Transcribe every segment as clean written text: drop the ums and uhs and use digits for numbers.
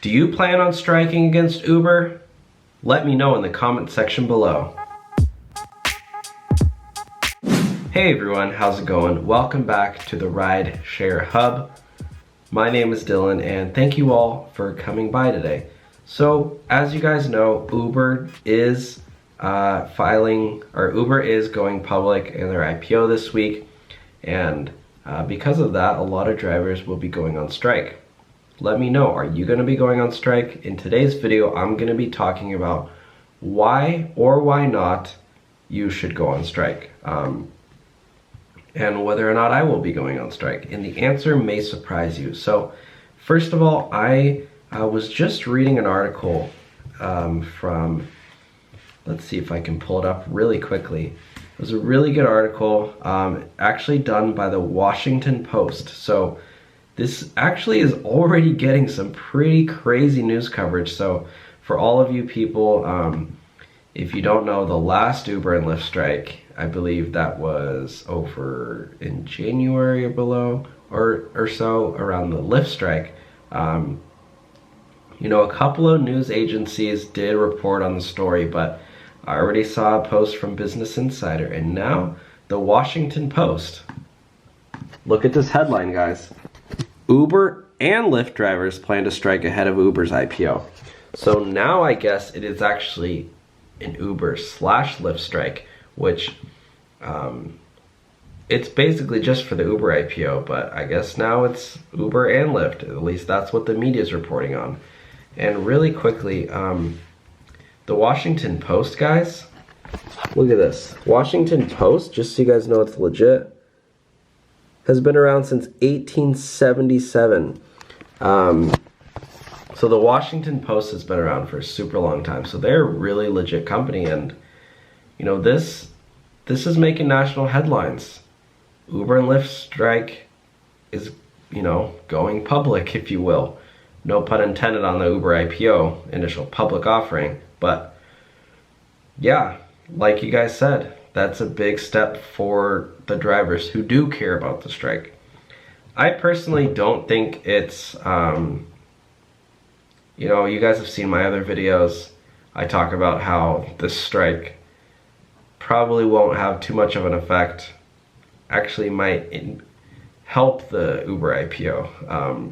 Do you plan on striking against Uber? Let me know in the comment section below. Hey everyone, how's it going? Welcome back to the Rideshare Hub. My name is Dylan and thank you all for coming by today. So as you guys know, Uber is Uber is going public in their IPO this week, and because of that, a lot of drivers will be going on strike. Let me know, are you going to be going on strike? In today's video, I'm going to be talking about why or why not you should go on strike, and whether or not I will be going on strike. And the answer may surprise you. So first of all, I was just reading an article from, let's see if I can pull it up really quickly. It was a really good article, actually done by the Washington Post. So this actually is already getting some pretty crazy news coverage. So for all of you people, if you don't know, the last Uber and Lyft strike, I believe that was over in January or so, around the Lyft strike. You know, a couple of news agencies did report on the story, but I already saw a post from Business Insider, and now the Washington Post. Look at this headline, guys. Uber and Lyft drivers plan to strike ahead of Uber's IPO. So now I guess it is actually an Uber/Lyft strike, which it's basically just for the Uber IPO, but I guess now it's Uber and Lyft. At least that's what the media is reporting on. And really quickly, the Washington Post, guys, look at this. Washington Post, just so you guys know it's legit, has been around since 1877. So the Washington Post has been around for a super long time. So they're a really legit company, and you know, this is making national headlines. Uber and Lyft strike is, you know, going public, if you will. No pun intended on the Uber IPO, initial public offering. But yeah, like you guys said, that's a big step for the drivers who do care about the strike. I personally don't think it's, you know, you guys have seen my other videos. I talk about how this strike probably won't have too much of an effect. Actually might help the Uber IPO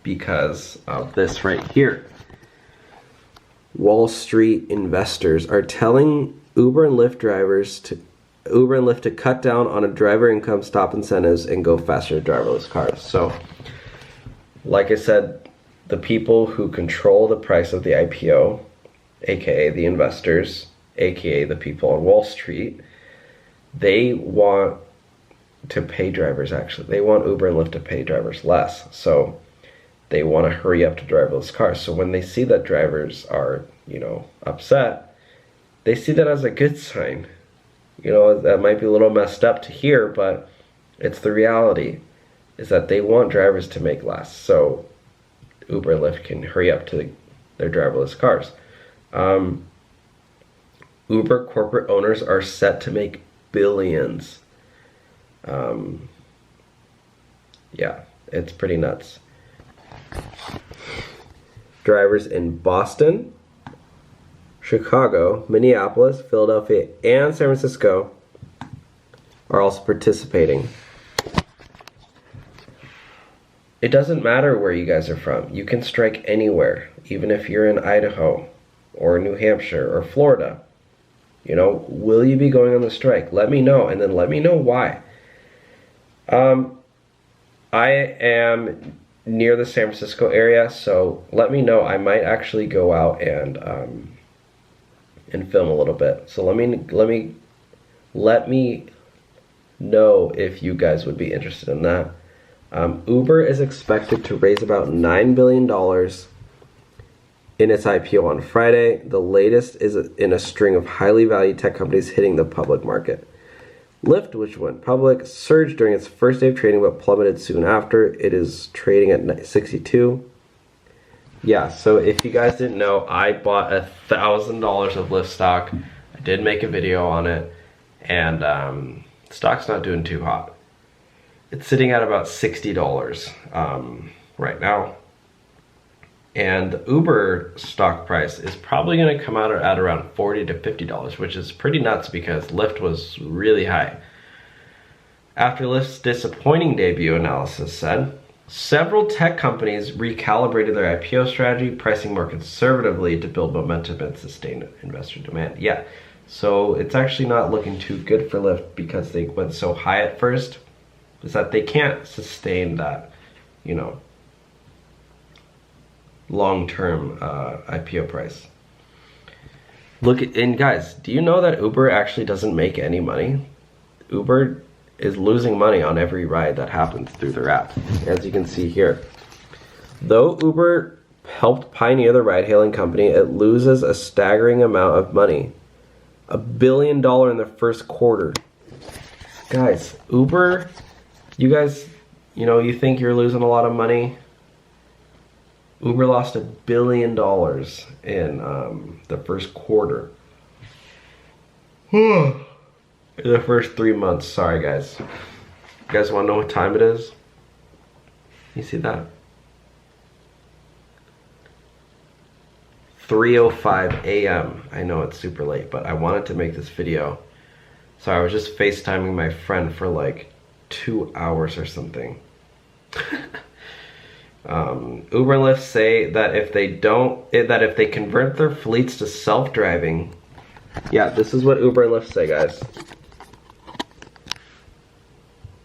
because of this right here. Wall Street investors are telling Uber and Lyft to cut down on a driver income, stop incentives, and go faster to driverless cars. So, like I said, the people who control the price of the IPO, aka the investors, aka the people on Wall Street, they want to pay drivers, actually. They want Uber and Lyft to pay drivers less. So they want to hurry up to driverless cars. So when they see that drivers are, you know, upset, they see that as a good sign. You know, that might be a little messed up to hear, but it's the reality, is that they want drivers to make less. So Uber and Lyft can hurry up to their driverless cars. Uber corporate owners are set to make billions. Yeah, it's pretty nuts. Drivers in Boston, Chicago, Minneapolis, Philadelphia, and San Francisco are also participating. It doesn't matter where you guys are from. You can strike anywhere, even if you're in Idaho or New Hampshire or Florida. You know, will you be going on the strike? Let me know, and then let me know why. I am near the San Francisco area, so let me know. I might actually go out and film a little bit. So let me know if you guys would be interested in that. Uber is expected to raise about $9 billion in its IPO on Friday. The latest is in a string of highly valued tech companies hitting the public market. Lyft, which went public, surged during its first day of trading but plummeted soon after. It is trading at 62. Yeah, so if you guys didn't know, I bought $1,000 of Lyft stock. I did make a video on it, and stock's not doing too hot. It's sitting at about $60 right now. And the Uber stock price is probably going to come out at around $40 to $50, which is pretty nuts because Lyft was really high. After Lyft's disappointing debut, analysis said, several tech companies recalibrated their IPO strategy, pricing more conservatively to build momentum and sustain investor demand. Yeah, so it's actually not looking too good for Lyft because they went so high at first, is that they can't sustain that, you know, long-term IPO price. Look at, and guys, do you know that Uber actually doesn't make any money? Uber is losing money on every ride that happens through their app, as you can see here. Though Uber helped pioneer the ride-hailing company, it loses a staggering amount of money. $1 billion in the first quarter. Guys, Uber, you guys, you know, you think you're losing a lot of money? Uber lost $1 billion in the first quarter. In the first 3 months. Sorry, guys. You guys want to know what time it is? You see that? 3:05 a.m. I know it's super late, but I wanted to make this video. So I was just FaceTiming my friend for like 2 hours or something. Uber and Lyft say that if they convert their fleets to self-driving, yeah, this is what Uber and Lyft say, guys.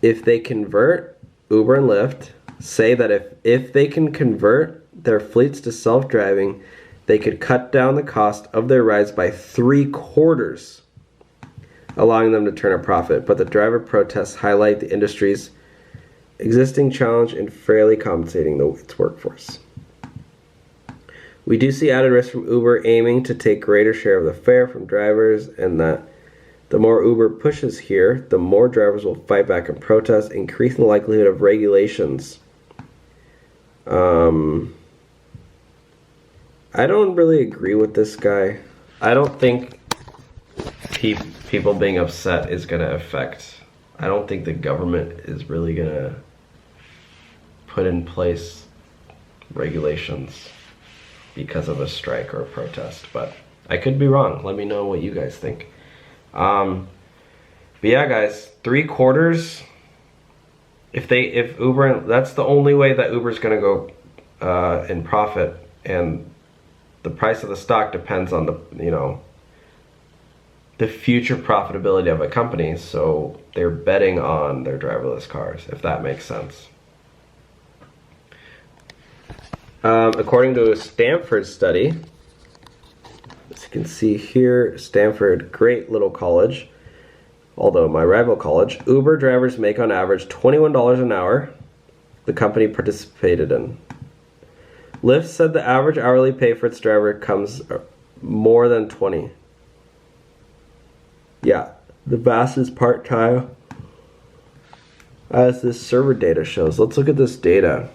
If they convert, Uber and Lyft say that if they can convert their fleets to self-driving, they could cut down the cost of their rides by 3/4, allowing them to turn a profit. But the driver protests highlight the industry's existing challenge in fairly compensating its workforce. We do see added risk from Uber aiming to take greater share of the fare from drivers, and that the more Uber pushes here, the more drivers will fight back and protest, increasing the likelihood of regulations. I don't really agree with this guy. I don't think people being upset is going to affect. I don't think the government is really going to put in place regulations because of a strike or a protest, but I could be wrong. Let me know what you guys think. But yeah, guys, 3/4. If Uber, that's the only way that Uber's gonna go in profit, and the price of the stock depends on the, you know, the future profitability of a company. So they're betting on their driverless cars, if that makes sense. According to a Stanford study, as you can see here, Stanford, great little college, although my rival college, Uber drivers make on average $21 an hour, the company participated in. Lyft said the average hourly pay for its driver comes more than 20. Yeah, the vast is part-time, as this server data shows. Let's look at this data.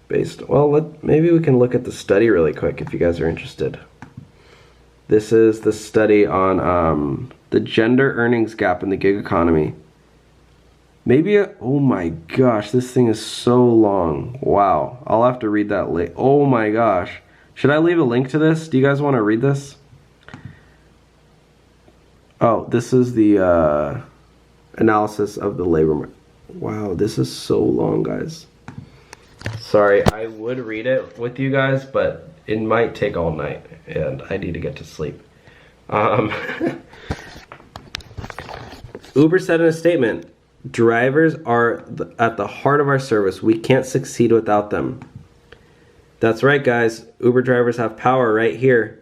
Maybe we can look at the study really quick if you guys are interested. This is the study on the gender earnings gap in the gig economy. Oh my gosh, this thing is so long. Wow, I'll have to read that later. Oh my gosh. Should I leave a link to this? Do you guys want to read this? Oh, this is the analysis of the labor market. Wow, this is so long, guys. Sorry, I would read it with you guys, but it might take all night, and I need to get to sleep. Uber said in a statement, drivers are at the heart of our service. We can't succeed without them. That's right, guys. Uber drivers have power right here.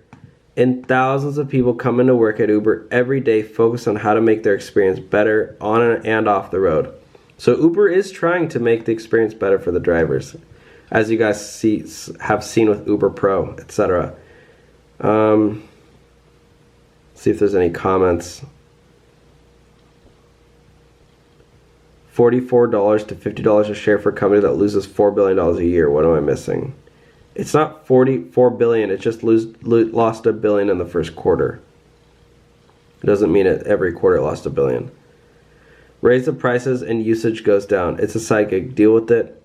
And thousands of people come into work at Uber every day focused on how to make their experience better on and off the road. So Uber is trying to make the experience better for the drivers, as you guys have seen with Uber Pro, etc. See if there's any comments. $44 to $50 a share for a company that loses $4 billion a year. What am I missing? It's not $44 billion. It just lost $1 billion in the first quarter. It doesn't mean every quarter it lost $1 billion. Raise the prices and usage goes down. It's a side gig. Deal with it.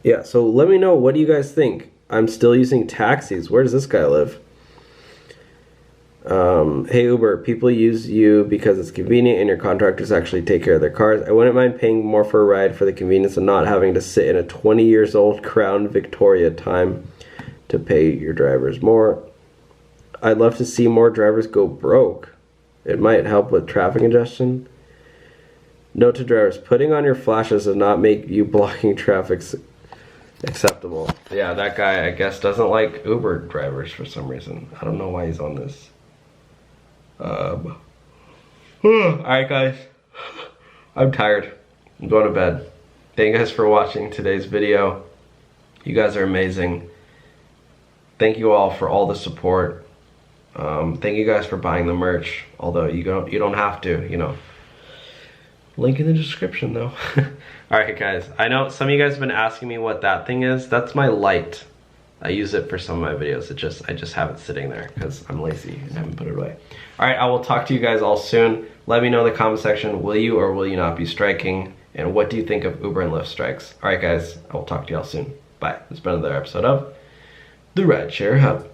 Yeah, so let me know, what do you guys think? I'm still using taxis. Where does this guy live? Hey Uber, people use you because it's convenient and your contractors actually take care of their cars. I wouldn't mind paying more for a ride for the convenience of not having to sit in a 20 years old Crown Victoria time to pay your drivers more. I'd love to see more drivers go broke. It might help with traffic congestion. Note to drivers, putting on your flashes does not make you blocking traffic acceptable. Yeah, that guy, I guess, doesn't like Uber drivers for some reason. I don't know why he's on this. Alright guys, I'm tired. I'm going to bed. Thank you guys for watching today's video. You guys are amazing. Thank you all for all the support. Thank you guys for buying the merch, although you don't have to, you know. Link in the description though. Alright guys, I know some of you guys have been asking me what that thing is. That's my light. I use it for some of my videos. I just have it sitting there because I'm lazy and haven't put it away. Alright, I will talk to you guys all soon. Let me know in the comment section, will you or will you not be striking? And what do you think of Uber and Lyft strikes? Alright guys, I will talk to you all soon. Bye. This has been another episode of the Rideshare Hub.